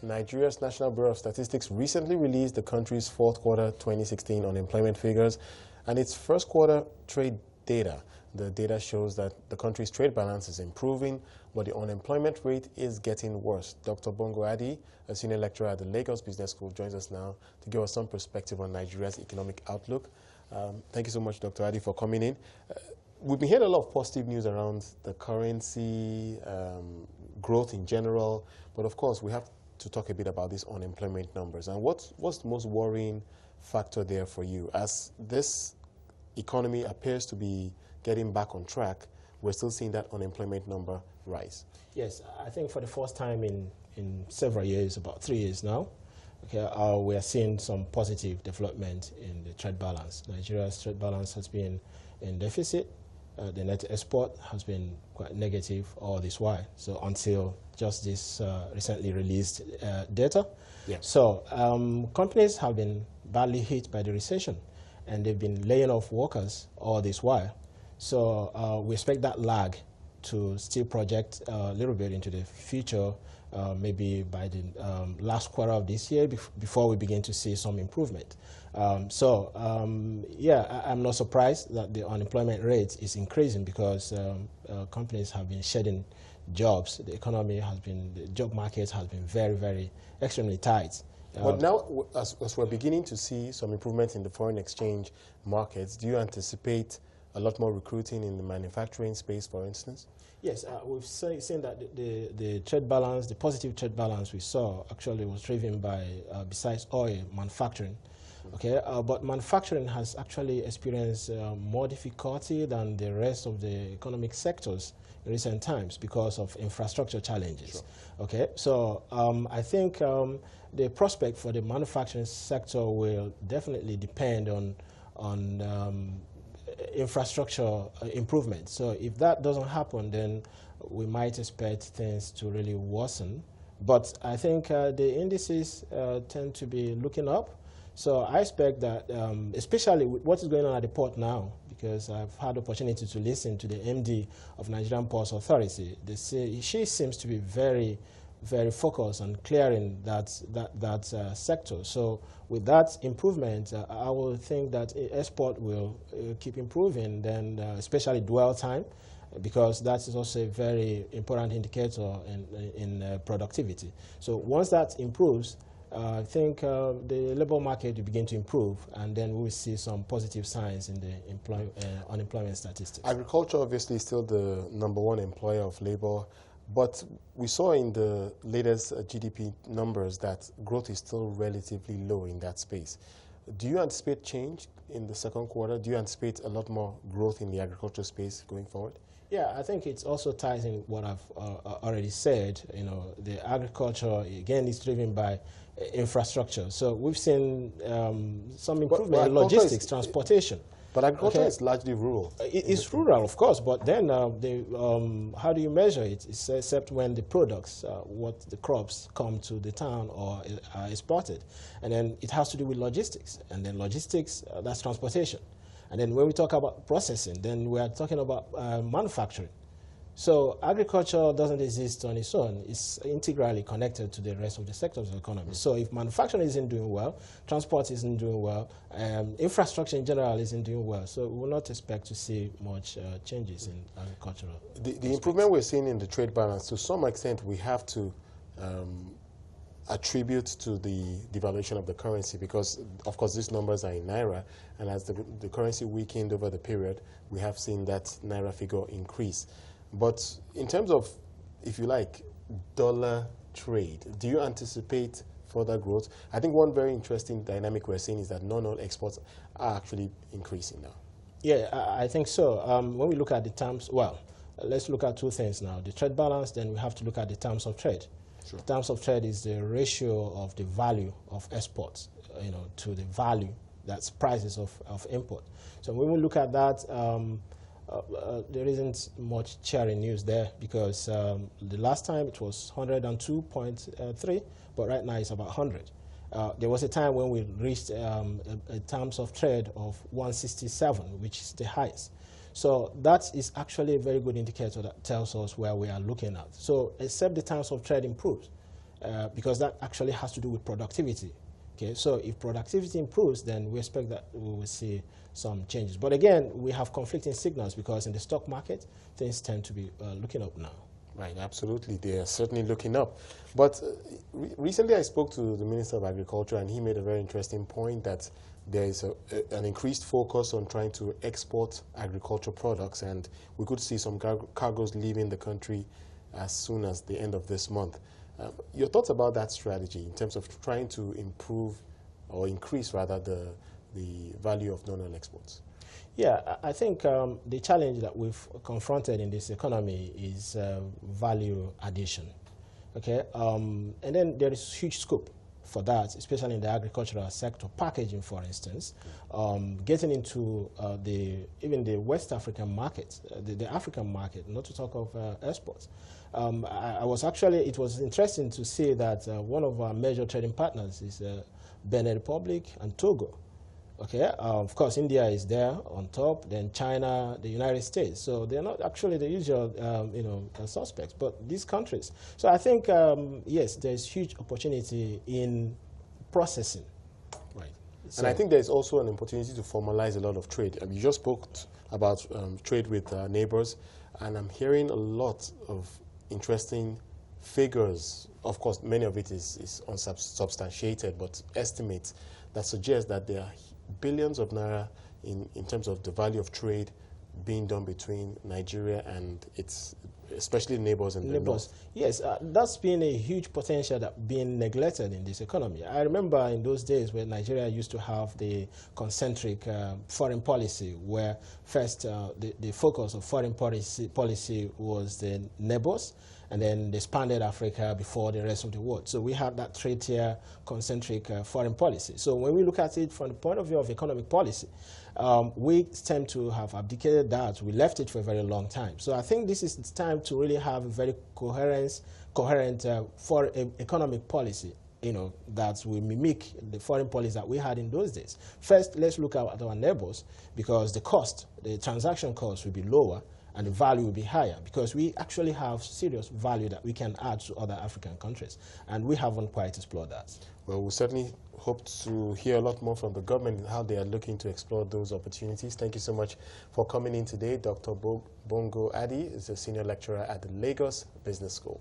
Nigeria's National Bureau of Statistics recently released the country's fourth quarter 2016 unemployment figures and its first quarter trade data. The data shows that the country's trade balance is improving, but the unemployment rate is getting worse. Dr. Bongo Adi, a senior lecturer at the Lagos Business School, joins us now to give us some perspective on Nigeria's economic outlook. Thank you so much, Dr. Adi, for coming in. We've been hearing a lot of positive news around the currency, growth in general, but of course we have to talk a bit about these unemployment numbers. And what's the most worrying factor there for you? As this economy appears to be getting back on track, we're still seeing that unemployment number rise. Yes, I think for the first time in several years, about 3 years now, we are seeing some positive development in the trade balance. Nigeria's trade balance has been in deficit. The net export has been quite negative all this while, so until just this recently released data. Yeah. So companies have been badly hit by the recession, and they've been laying off workers all this while. So we expect that lag to still project a little bit into the future, maybe by the last quarter of this year, before we begin to see some improvement. Yeah, I'm not surprised that the unemployment rate is increasing because companies have been shedding jobs. The economy has been, the job market has been very, very, extremely tight. But now, as we're beginning to see some improvement in the foreign exchange markets, do you anticipate a lot more recruiting in the manufacturing space, for instance? Yes, we've seen that the trade balance, the positive trade balance we saw actually was driven by, besides oil, manufacturing. Okay, but manufacturing has actually experienced more difficulty than the rest of the economic sectors in recent times because of infrastructure challenges. Sure. Okay, so I think the prospect for the manufacturing sector will definitely depend on infrastructure improvement. So if that doesn't happen, then we might expect things to really worsen. But I think the indices tend to be looking up. So I expect that, especially with what is going on at the port now, because I've had the opportunity to listen to the MD of Nigerian Ports Authority. She seems to be very, very focused on clearing that sector. So with that improvement, I will think that export will keep improving, then especially dwell time, because that is also a very important indicator in productivity. So once that improves, I think the labor market will begin to improve, and then we will see some positive signs in the unemployment statistics. Agriculture obviously is still the #1 employer of labor, but we saw in the latest GDP numbers that growth is still relatively low in that space. Do you anticipate change in the second quarter? Do you anticipate a lot more growth in the agriculture space going forward? Yeah, I think it also ties in what I've already said. You know, the agriculture, again, is driven by infrastructure. So we've seen some improvement in logistics, transportation. But agriculture is largely rural. It's rural, of course, but then how do you measure it? It's except when the products, the crops come to the town or are exported. And then it has to do with logistics. And then logistics, that's transportation. And then when we talk about processing, then we are talking about manufacturing. So agriculture doesn't exist on its own. It's integrally connected to the rest of the sectors of the economy. So if manufacturing isn't doing well, transport isn't doing well, infrastructure in general isn't doing well. So we will not expect to see much changes in agricultural. The improvement we're seeing in the trade balance, to some extent, we have to attribute to the devaluation of the currency, because of course these numbers are in Naira, and as the currency weakened over the period, we have seen that Naira figure increase. But in terms of, if you like, dollar trade, do you anticipate further growth? I think one very interesting dynamic we're seeing is that non-oil exports are actually increasing now. Yeah, I think so. When we look at the terms, well, let's look at two things now. The trade balance, then we have to look at the terms of trade. Sure. The terms of trade is the ratio of the value of exports, to the value, that's prices of import. So when we look at that, there isn't much cheering news there, because the last time it was 102.3, but right now it's about 100. There was a time when we reached a terms of trade of 167, which is the highest. So that is actually a very good indicator that tells us where we are looking at. So except the terms of trade improves, because that actually has to do with productivity. Okay, so if productivity improves, then we expect that we will see some changes. But again, we have conflicting signals because in the stock market, things tend to be looking up now. Right, absolutely. They are certainly looking up. But recently I spoke to the Minister of Agriculture, and he made a very interesting point that there is an increased focus on trying to export agricultural products, and we could see some cargoes leaving the country as soon as the end of this month. Your thoughts about that strategy in terms of trying to improve or increase, rather, the value of non-oil exports? Yeah, I think the challenge that we've confronted in this economy is value addition. Okay, and then there is huge scope for that, especially in the agricultural sector, packaging, for instance, getting into even the West African market, the African market, not to talk of exports. It was interesting to see that one of our major trading partners is Benin Republic and Togo. Okay, of course, India is there on top, then China, the United States. So they're not actually the usual, suspects, but these countries. So I think, yes, there's huge opportunity in processing. Right. So, and I think there's also an opportunity to formalize a lot of trade. You just spoke about trade with neighbors, and I'm hearing a lot of interesting figures. Of course, many of it is unsubstantiated, but estimates that suggest that there are billions of naira in terms of the value of trade being done between Nigeria and its, especially neighbors in the north. Yes, that's been a huge potential that being neglected in this economy. I remember in those days when Nigeria used to have the concentric foreign policy, where first the focus of foreign policy was the neighbors, and then they expanded Africa before the rest of the world. So we had that three-tier concentric foreign policy. So when we look at it from the point of view of economic policy, we tend to have abdicated that. We left it for a very long time. So I think this is the time to really have a very coherent economic policy, that will mimic the foreign policy that we had in those days. First, let's look at our neighbors, because the transaction cost will be lower, and the value will be higher, because we actually have serious value that we can add to other African countries, and we haven't quite explored that. Well, we certainly hope to hear a lot more from the government and how they are looking to explore those opportunities. Thank you so much for coming in today. Dr. Bongo Adi is a senior lecturer at the Lagos Business School.